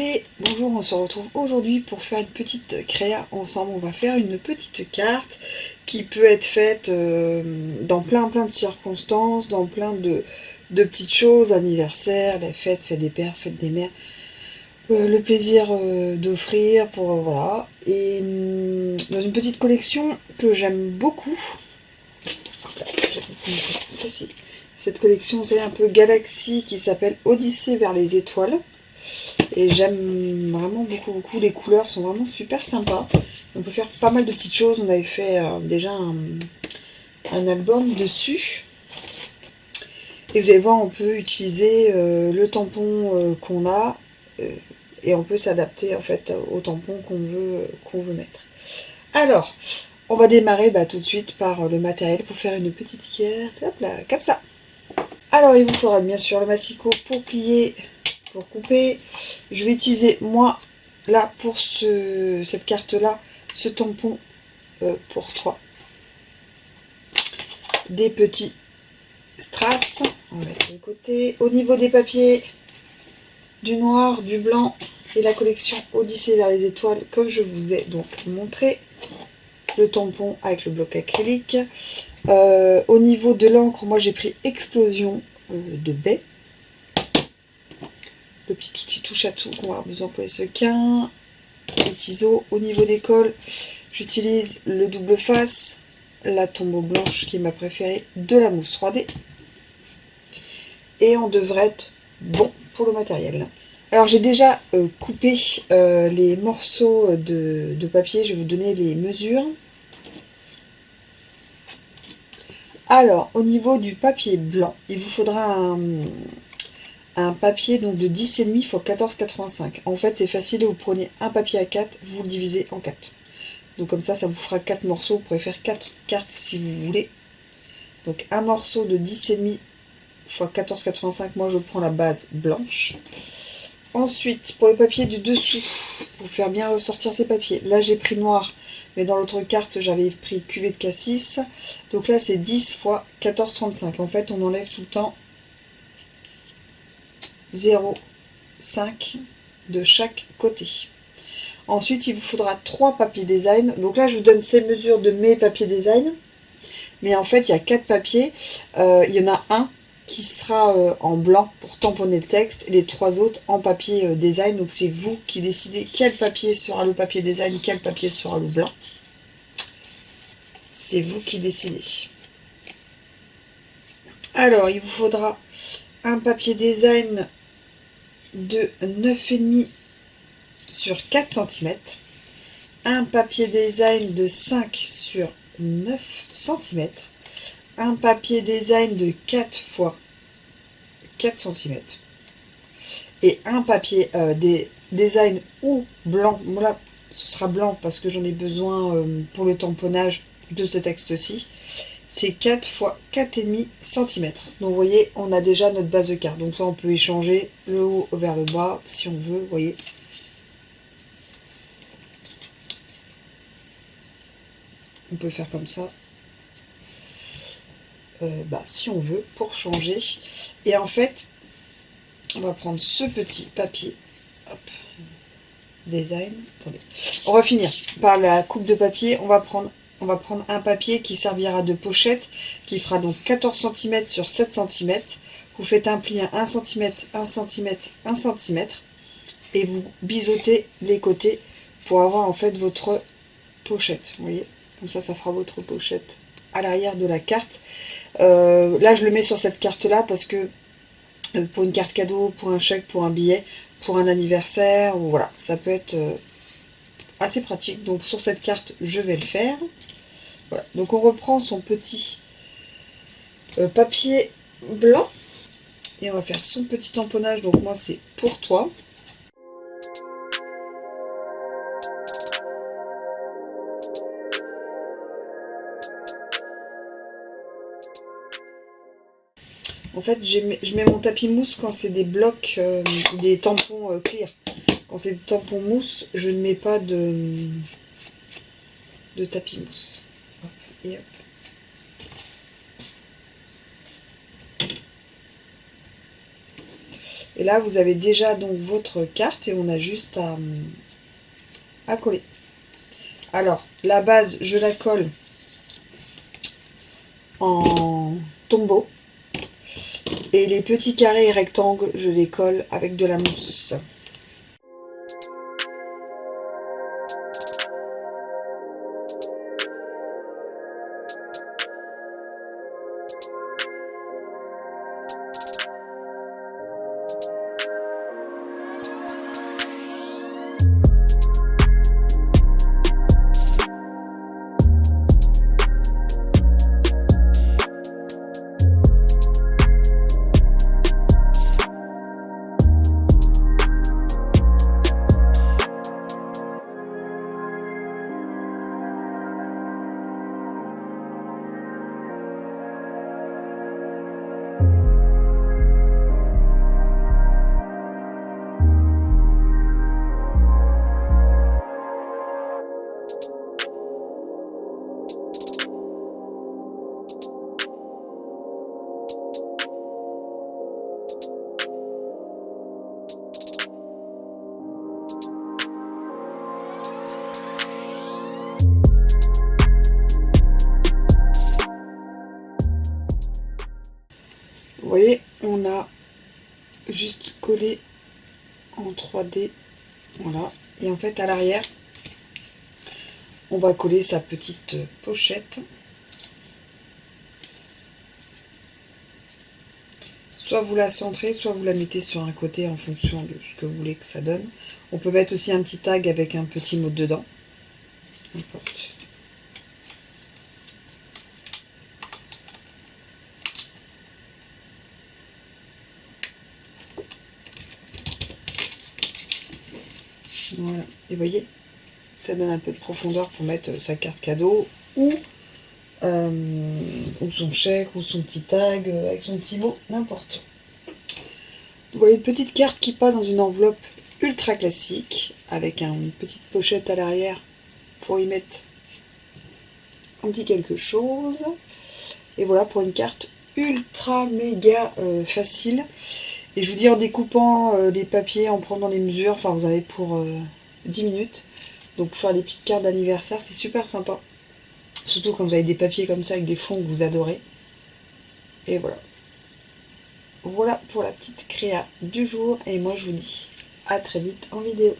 Allez, bonjour, on se retrouve aujourd'hui pour faire une petite créa ensemble. On va faire une petite carte qui peut être faite dans plein de circonstances, dans plein de petites choses, anniversaire, la fête, fête des pères, fête des mères, le plaisir d'offrir, pour voilà. Et dans une petite collection que j'aime beaucoup, je vais vous montrer ceci. Cette collection, c'est un peu Galaxy qui s'appelle Odyssée vers les étoiles. Et j'aime vraiment beaucoup, les couleurs sont vraiment super sympas. On peut faire pas mal de petites choses, on avait fait déjà un album dessus. Et vous allez voir, on peut utiliser le tampon qu'on a et on peut s'adapter en fait au tampon qu'on veut mettre. Alors, on va démarrer tout de suite par le matériel pour faire une petite carte, hop là, comme ça. Alors, il vous faudra bien sûr le massicot pour plier, pour couper. Je vais utiliser moi là pour cette carte là ce tampon pour 3, des petits strass, on va mettre de côté. Au niveau des papiers, du noir, du blanc et la collection Odyssée vers les étoiles, comme je vous ai donc montré, le tampon avec le bloc acrylique. Au niveau de l'encre, moi j'ai pris Explosion de baie. Le petit outil touche à tout qu'on va avoir besoin pour les sequins, les ciseaux. Au niveau des cols, j'utilise le double face, la Tombow blanche qui est ma préférée, de la mousse 3D. Et on devrait être bon pour le matériel. Alors j'ai déjà coupé les morceaux de papier, je vais vous donner les mesures. Alors au niveau du papier blanc, il vous faudra un papier donc de 10,5 x 14,85. En fait, c'est facile, vous prenez un papier A4, vous le divisez en 4. Donc comme ça vous fera 4 morceaux, vous pourrez faire 4 cartes si vous voulez. Donc un morceau de 10,5 x 14,85, moi je prends la base blanche. Ensuite, pour le papier du dessous, pour faire bien ressortir ces papiers, là j'ai pris noir, mais dans l'autre carte j'avais pris cuvée de cassis. Donc là c'est 10 x 14,35. En fait, on enlève tout le temps 0,5 de chaque côté. Ensuite, il vous faudra 3 papiers design. Donc là, je vous donne ces mesures de mes papiers design. Mais en fait, il y a 4 papiers. Il y en a un qui sera en blanc pour tamponner le texte. Et les 3 autres en papier design. Donc c'est vous qui décidez quel papier sera le papier design, quel papier sera le blanc. C'est vous qui décidez. Alors, il vous faudra un papier design de 9,5 sur 4 cm, un papier design de 5 sur 9 cm, un papier design de 4 x 4 cm et un papier design ou blanc. Là, ce sera blanc parce que j'en ai besoin pour le tamponnage de ce texte-ci. C'est 4 x 4,5 cm. Donc vous voyez, on a déjà notre base de carte. Donc ça, on peut échanger le haut vers le bas si on veut, vous voyez. On peut faire comme ça, si on veut, pour changer. Et en fait, on va prendre ce petit papier, hop, design. Attendez, on va finir par la coupe de papier. On va prendre un papier qui servira de pochette, qui fera donc 14 cm sur 7 cm. Vous faites un pli à 1 cm, 1 cm, 1 cm, et vous biseautez les côtés pour avoir en fait votre pochette. Vous voyez, comme ça, ça fera votre pochette à l'arrière de la carte. Là, je le mets sur cette carte-là parce que pour une carte cadeau, pour un chèque, pour un billet, pour un anniversaire, ou voilà, ça peut être assez pratique. Donc sur cette carte, je vais le faire. Voilà. Donc on reprend son petit papier blanc et on va faire son petit tamponnage. Donc moi, c'est pour toi. En fait, je mets mon tapis mousse quand c'est des blocs, des tampons clear. Quand c'est des tampons mousse, je ne mets pas de tapis mousse. Hop, et hop. Et là, vous avez déjà donc votre carte et on a juste à coller. Alors, la base, je la colle en tombeau. Et les petits carrés et rectangles, je les colle avec de la mousse. Vous voyez, on a juste collé en 3D, voilà. Et en fait, à l'arrière, on va coller sa petite pochette. Soit vous la centrez, soit vous la mettez sur un côté en fonction de ce que vous voulez que ça donne. On peut mettre aussi un petit tag avec un petit mot dedans. N'importe. Voilà. Et vous voyez, ça donne un peu de profondeur pour mettre sa carte cadeau ou son chèque ou son petit tag avec son petit mot, n'importe. Vous voyez une petite carte qui passe dans une enveloppe ultra classique avec une petite pochette à l'arrière pour y mettre un petit quelque chose. Et voilà pour une carte ultra méga facile. Et je vous dis, en découpant les papiers, en prenant les mesures, enfin vous avez pour 10 minutes. Donc pour faire des petites cartes d'anniversaire, c'est super sympa. Surtout quand vous avez des papiers comme ça avec des fonds que vous adorez. Et voilà. Voilà pour la petite créa du jour. Et moi je vous dis à très vite en vidéo.